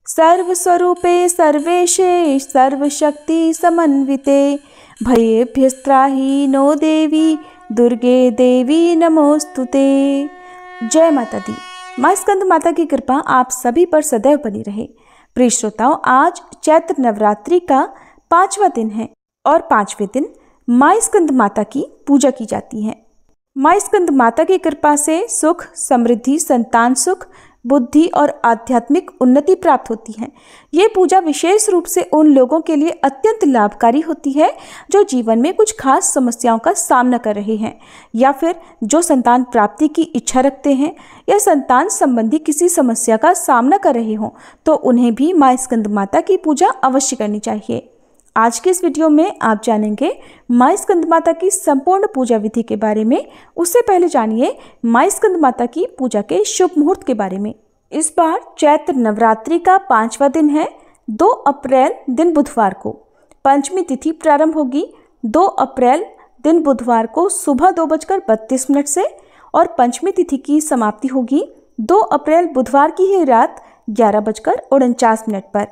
सर्वस्वरूपे सर्वेशे सर्वशक्ति समन्विते भयेभ्यस्त्राहि no देवी दुर्गे देवी नमोस्तुते। जय माता दी। माँ स्कंद माता की कृपा आप सभी पर सदैव बनी रहे। प्रिय श्रोताओं, आज चैत्र नवरात्रि का 5वां दिन है और 5वें दिन माँ स्कंद माता की पूजा की जाती है। माँ स्कंद माता की कृपा से सुख, समृद्धि, संतान सुख, बुद्धि और आध्यात्मिक उन्नति प्राप्त होती है। ये पूजा विशेष रूप से उन लोगों के लिए अत्यंत लाभकारी होती है जो जीवन में कुछ खास समस्याओं का सामना कर रहे हैं या फिर जो संतान प्राप्ति की इच्छा रखते हैं या संतान संबंधी किसी समस्या का सामना कर रहे हों, तो उन्हें भी माँ स्कंद माता की पूजा अवश्य करनी चाहिए। आज के इस वीडियो में आप जानेंगे माँ स्कंद माता की संपूर्ण पूजा विधि के बारे में। उससे पहले जानिए माँ स्कंद माता की पूजा के शुभ मुहूर्त के बारे में। इस बार चैत्र नवरात्रि का 5वां दिन है। 2 अप्रैल दिन बुधवार को पंचमी तिथि प्रारंभ होगी। 2 अप्रैल दिन बुधवार को सुबह 2:32 से और पंचमी तिथि की समाप्ति होगी 2 अप्रैल बुधवार की ही रात 11:49 पर।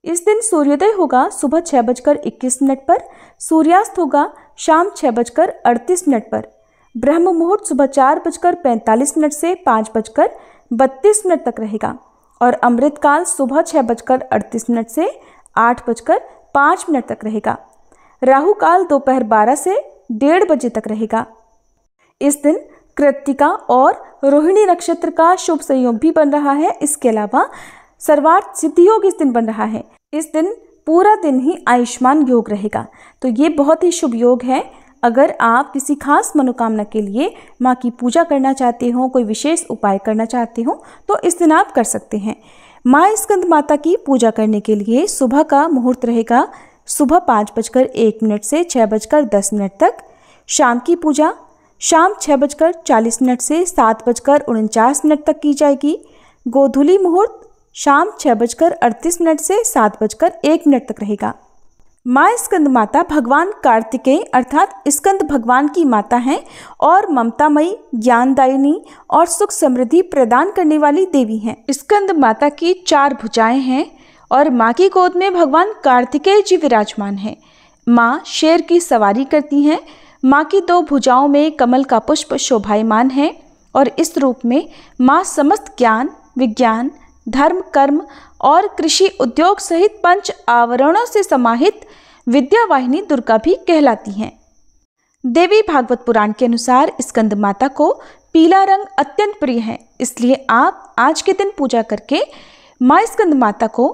इस दिन सूर्योदय होगा सुबह 6:21 पर, सूर्यास्त होगा शाम 6:38 पर। ब्रह्म मुहूर्त सुबह 4:45 से 5:32 तक रहेगा और अमृत काल सुबह 6:38 से 8:05 तक रहेगा। राहु काल दोपहर 12 से 1:30 बजे तक रहेगा। इस दिन कृत्तिका और रोहिणी नक्षत्र का शुभ संयोग भी बन रहा है। इसके अलावा सर्वार्थ सिद्धि योग इस दिन बन रहा है। इस दिन पूरा दिन ही आयुष्मान योग रहेगा, तो ये बहुत ही शुभ योग है। अगर आप किसी खास मनोकामना के लिए माँ की पूजा करना चाहते हो, कोई विशेष उपाय करना चाहते हो, तो इस दिन आप कर सकते हैं। माँ स्कंद माता की पूजा करने के लिए सुबह का मुहूर्त रहेगा सुबह 5:01 से 6:10 तक। शाम की पूजा शाम 6:40 से 7:49 तक की जाएगी। गोधूली मुहूर्त शाम 6:38 से 7:01 तक रहेगा। माँ स्कंद माता भगवान कार्तिकेय अर्थात स्कंद भगवान की माता हैं और ममतामयी, ज्ञानदायिनी और सुख समृद्धि प्रदान करने वाली देवी हैं। स्कंद माता की 4 भुजाएं हैं और माँ की गोद में भगवान कार्तिकेय जी विराजमान हैं। माँ शेर की सवारी करती हैं। माँ की 2 भुजाओं में कमल का पुष्प शोभायमान है और इस रूप में माँ समस्त ज्ञान, विज्ञान, धर्म, कर्म और कृषि उद्योग सहित 5 आवरणों से समाहित विद्यावाहिनी दुर्गा भी कहलाती हैं। देवी भागवत पुराण के अनुसार स्कंद माता को पीला रंग अत्यंत प्रिय है, इसलिए आप आज के दिन पूजा करके माँ स्कंद माता को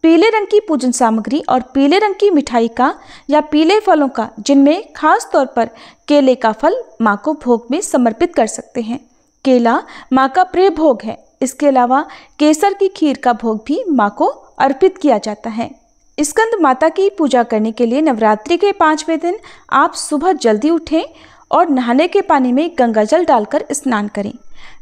पीले रंग की पूजन सामग्री और पीले रंग की मिठाई का या पीले फलों का, जिनमें खास तौर पर केले का फल, माँ को भोग में समर्पित कर सकते हैं। केला माँ का प्रिय भोग है। इसके अलावा केसर की खीर का भोग भी माँ को अर्पित किया जाता है। स्कंद माता की पूजा करने के लिए नवरात्रि के 5वें दिन आप सुबह जल्दी उठें और नहाने के पानी में गंगा जल डालकर स्नान करें।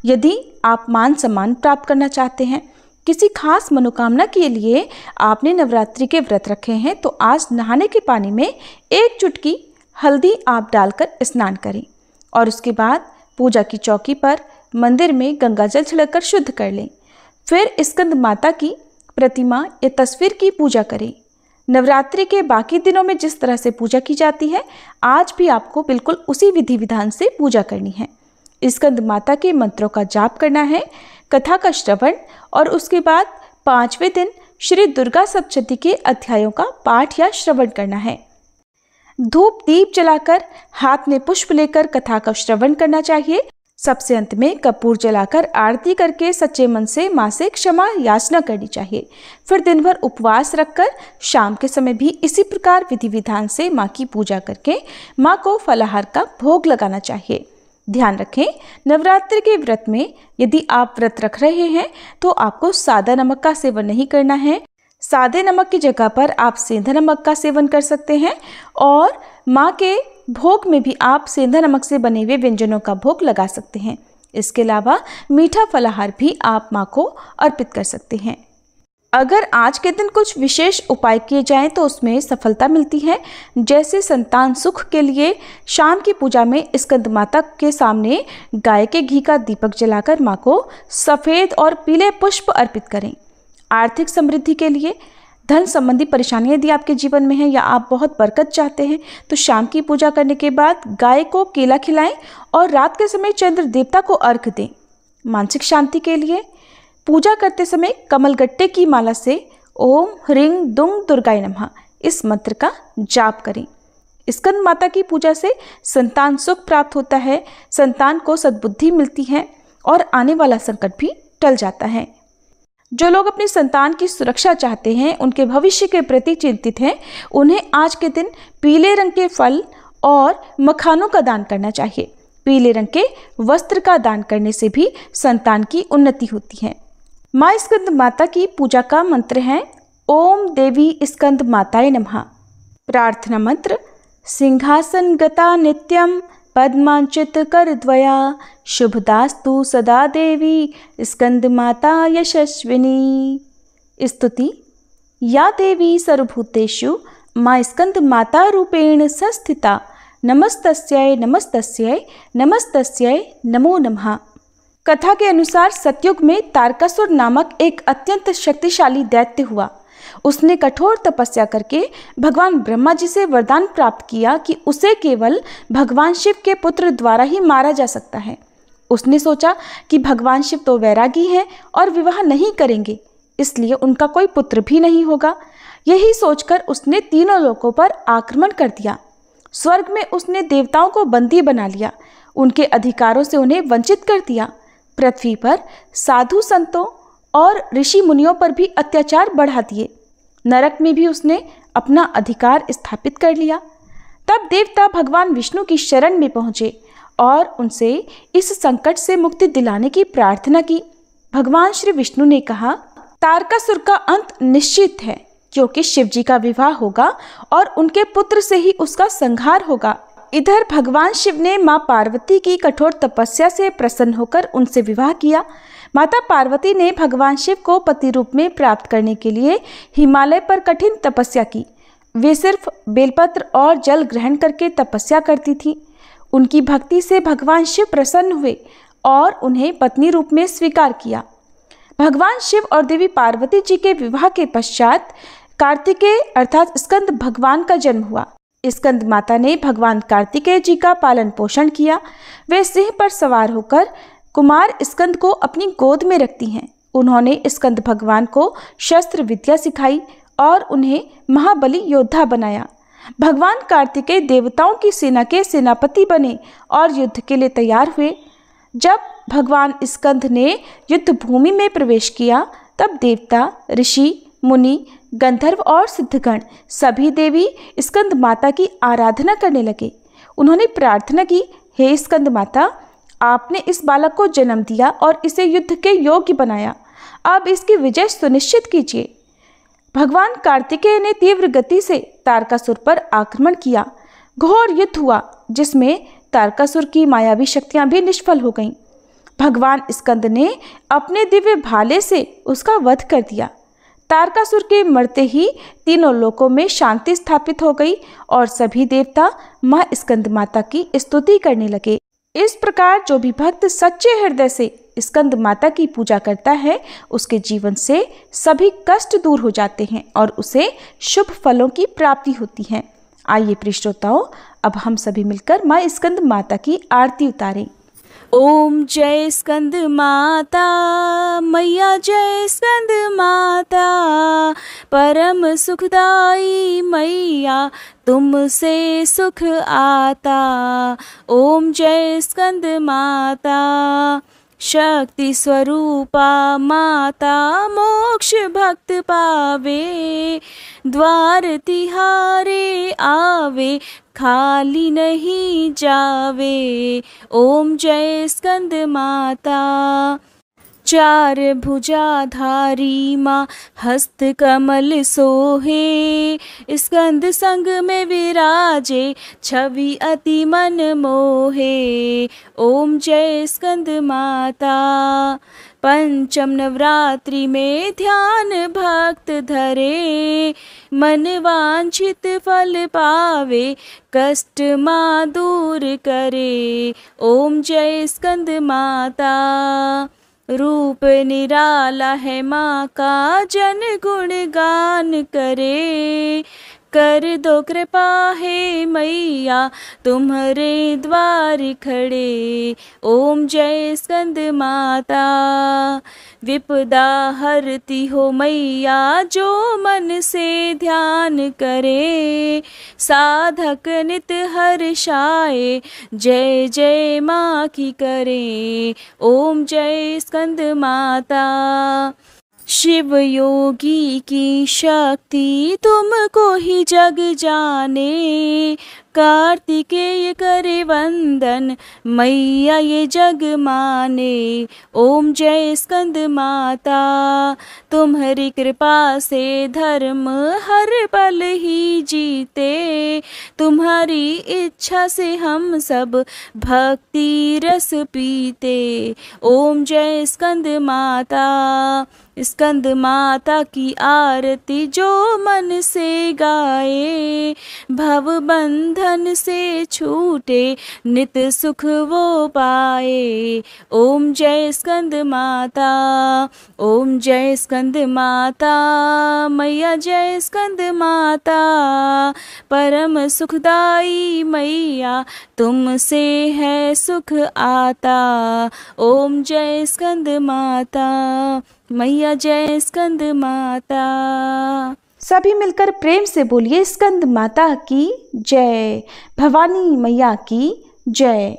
यदि आप मान सम्मान प्राप्त करना चाहते हैं, किसी खास मनोकामना के लिए आपने नवरात्रि के व्रत रखे हैं, तो आज नहाने के पानी में 1 चुटकी हल्दी आप डालकर स्नान करें और उसके बाद पूजा की चौकी पर मंदिर में गंगा जल छिड़ककर शुद्ध कर लें। फिर स्कंद माता की प्रतिमा या तस्वीर की पूजा करें। नवरात्रि के बाकी दिनों में जिस तरह से पूजा की जाती है, आज भी आपको बिल्कुल उसी विधि विधान से पूजा करनी है। स्कंद माता के मंत्रों का जाप करना है, कथा का श्रवण और उसके बाद 5वें दिन श्री दुर्गा सप्तशती के अध्यायों का पाठ या श्रवण करना है। धूप दीप जलाकर हाथ में पुष्प लेकर कथा का श्रवण करना चाहिए। सबसे अंत में कपूर जलाकर आरती करके सच्चे मन से माँ से क्षमा याचना करनी चाहिए। फिर दिन भर उपवास रखकर शाम के समय भी इसी प्रकार विधि विधान से माँ की पूजा करके माँ को फलाहार का भोग लगाना चाहिए। ध्यान रखें, नवरात्रि के व्रत में यदि आप व्रत रख रहे हैं तो आपको सादा नमक का सेवन नहीं करना है। सादे नमक की जगह पर आप सेंधा नमक का सेवन कर सकते हैं और माँ के भोग में भी आप सेंधा नमक से बने हुए व्यंजनों का भोग लगा सकते हैं। इसके अलावा मीठा फलाहार भी आप माँ को अर्पित कर सकते हैं। अगर आज के दिन कुछ विशेष उपाय किए जाएं तो उसमें सफलता मिलती है। जैसे संतान सुख के लिए शाम की पूजा में स्कंद माता के सामने गाय के घी का दीपक जलाकर माँ को सफ़ेद और पीले पुष्प अर्पित करें। आर्थिक समृद्धि के लिए, धन संबंधी परेशानियां यदि आपके जीवन में हैं या आप बहुत बरकत चाहते हैं तो शाम की पूजा करने के बाद गाय को केला खिलाएं और रात के समय चंद्र देवता को अर्घ्य दें। मानसिक शांति के लिए पूजा करते समय कमलगट्टे की माला से ओम ह्रीं दुंग दुर्गाय नमः इस मंत्र का जाप करें। स्कंद माता की पूजा से संतान सुख प्राप्त होता है, संतान को सद्बुद्धि मिलती है और आने वाला संकट भी टल जाता है। जो लोग अपनी संतान की सुरक्षा चाहते हैं, उनके भविष्य के प्रति चिंतित हैं, उन्हें आज के दिन पीले रंग के फल और मखानों का दान करना चाहिए। पीले रंग के वस्त्र का दान करने से भी संतान की उन्नति होती है। माँ स्कंद माता की पूजा का मंत्र है ओम देवी स्कंद माताय नमः। प्रार्थना मंत्र सिंहासन गता नित्यम पद्मांचित कर द्वया शुभदास्तु सदा देवी स्कंद माता यशस्विनी। स्तुति या देवी सर्वभूतेषु माँ स्कंद माता रूपेण संस्थिता नमस्तस्यै नमस्तस्यै नमस्तस्यै नमो नमः। कथा के अनुसार सतयुग में तारकासुर नामक एक अत्यंत शक्तिशाली दैत्य हुआ। उसने कठोर तपस्या करके भगवान ब्रह्मा जी से वरदान प्राप्त किया कि उसे केवल भगवान शिव के पुत्र द्वारा ही मारा जा सकता है। उसने सोचा कि भगवान शिव तो वैरागी हैं और विवाह नहीं करेंगे, इसलिए उनका कोई पुत्र भी नहीं होगा। यही सोचकर उसने तीनों लोकों पर आक्रमण कर दिया। स्वर्ग में उसने देवताओं को बंदी बना लिया, उनके अधिकारों से उन्हें वंचित कर दिया। पृथ्वी पर साधु संतों और ऋषि मुनियों पर भी अत्याचार बढ़ा दिए। नरक में भी उसने अपना अधिकार स्थापित कर लिया। तब देवता भगवान विष्णु की शरण में पहुँचे और उनसे इस संकट से मुक्ति दिलाने की प्रार्थना की। भगवान श्री विष्णु ने कहा, तारकासुर का अंत निश्चित है, क्योंकि शिव जी का विवाह होगा और उनके पुत्र से ही उसका संहार होगा। इधर भगवान शिव ने माँ पार्वती की कठोर तपस्या से प्रसन्न होकर उनसे विवाह किया। माता पार्वती ने भगवान शिव को पति रूप में प्राप्त करने के लिए हिमालय पर कठिन तपस्या की। वे सिर्फ बेलपत्र और जल ग्रहण करके तपस्या करती थी। उनकी भक्ति से भगवान शिव प्रसन्न हुए और उन्हें पत्नी रूप में स्वीकार किया। भगवान शिव और देवी पार्वती जी के विवाह के पश्चात कार्तिकेय अर्थात स्कंद भगवान का जन्म हुआ। स्कंद माता ने भगवान कार्तिकेय जी का पालन पोषण किया। वे सिंह पर सवार होकर कुमार स्कंद को अपनी गोद में रखती हैं। उन्होंने स्कंद भगवान को शस्त्र विद्या सिखाई और उन्हें महाबली योद्धा बनाया। भगवान कार्तिकेय देवताओं की सेना के सेनापति बने और युद्ध के लिए तैयार हुए। जब भगवान स्कंद ने युद्ध भूमि में प्रवेश किया, तब देवता, ऋषि, मुनि, गंधर्व और सिद्धगण सभी देवी स्कंद माता की आराधना करने लगे। उन्होंने प्रार्थना की, हे स्कंद माता, आपने इस बालक को जन्म दिया और इसे युद्ध के योग्य बनाया। अब इसकी विजय सुनिश्चित कीजिए। भगवान कार्तिकेय ने तीव्र गति से तारकासुर पर आक्रमण किया। घोर युद्ध हुआ, जिसमें तारकासुर की मायावी शक्तियां भी निष्फल हो गईं। भगवान स्कंद ने अपने दिव्य भाले से उसका वध कर दिया। तारकासुर के मरते ही तीनों लोकों में शांति स्थापित हो गई और सभी देवता माँ स्कंद माता की स्तुति करने लगे। इस प्रकार जो भी भक्त सच्चे हृदय से स्कंद माता की पूजा करता है, उसके जीवन से सभी कष्ट दूर हो जाते हैं और उसे शुभ फलों की प्राप्ति होती है। आइए प्रिय श्रोताओं, अब हम सभी मिलकर माँ स्कंद माता की आरती उतारें। ओम जय स्कंद माता मैया, जय स्कंद माता परम सुखदाई मैया, तुमसे सुख आता। ओम जय स्कंद माता शक्ति स्वरूपा माता, मोक्ष भक्त पावे, द्वार तिहारे आवे, खाली नहीं जावे। ओम जय स्कंद माता। चार भुजाधारी माँ हस्त कमल सोहे, स्कंद संग में विराजे, छवि अति मन मोहे। ओम जय स्कंद माता। पंचम नवरात्रि में ध्यान भक्त धरे, मन वांछित फल पावे, कष्ट माँ दूर करे। ओम जय स्कंद माता। रूप निराला है माँ का, जन गुणगान करे। कर दो कृपा हे मैया, तुम्हारे द्वार खड़े। ओम जय स्कंद माता। विपदा हरती हो मैया, जो मन से ध्यान करे। साधक नित हर्षाए, जय जय माँ की करे। ओम जय स्कंद माता। शिव योगी की शक्ति तुमको ही जग जाने। कार्तिकेय करे वंदन, मैया ये जग माने। ओम जय स्कंद माता। तुम्हारी कृपा से धर्म हर पल ही जीते। तुम्हारी इच्छा से हम सब भक्ति रस पीते। ओम जय स्कंद माता। स्कंद माता की आरती जो मन से गाए। भव बंधन से छूटे, नित सुख वो पाए। ओम जय स्कंद माता। ओम जय स्कंद माता। मैया जय स्कंद माता। परम सुखदाई मैया, तुमसे है सुख आता। ओम जय स्कंद माता। मैया जय स्कंद माता। सभी मिलकर प्रेम से बोलिए स्कंद माता की जय, भवानी मैया की जय।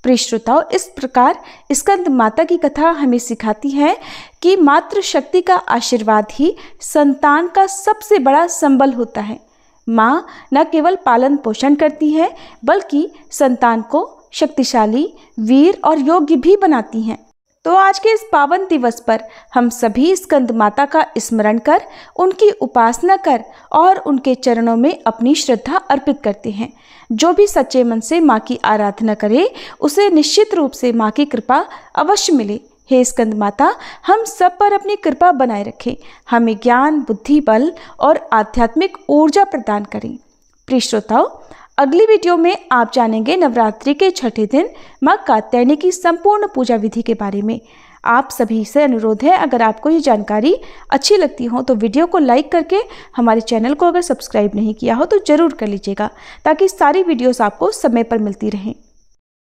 प्रिय श्रोताओ, इस प्रकार स्कंद माता की कथा हमें सिखाती है कि मातृ शक्ति का आशीर्वाद ही संतान का सबसे बड़ा संबल होता है। माँ न केवल पालन पोषण करती है, बल्कि संतान को शक्तिशाली, वीर और योग्य भी बनाती हैं। तो आज के इस पावन दिवस पर हम सभी स्कंद माता का स्मरण कर, उनकी उपासना कर और उनके चरणों में अपनी श्रद्धा अर्पित करते हैं। जो भी सच्चे मन से माँ की आराधना करे, उसे निश्चित रूप से माँ की कृपा अवश्य मिले। हे स्कंद माता, हम सब पर अपनी कृपा बनाए रखें, हमें ज्ञान, बुद्धि, बल और आध्यात्मिक ऊर्जा प्रदान करें। प्रिय श्रोताओ, अगली वीडियो में आप जानेंगे नवरात्रि के छठे दिन माँ कात्यायनी की संपूर्ण पूजा विधि के बारे में। आप सभी से अनुरोध है, अगर आपको ये जानकारी अच्छी लगती हो तो वीडियो को लाइक करके हमारे चैनल को अगर सब्सक्राइब नहीं किया हो तो ज़रूर कर लीजिएगा, ताकि सारी वीडियोस आपको समय पर मिलती रहें।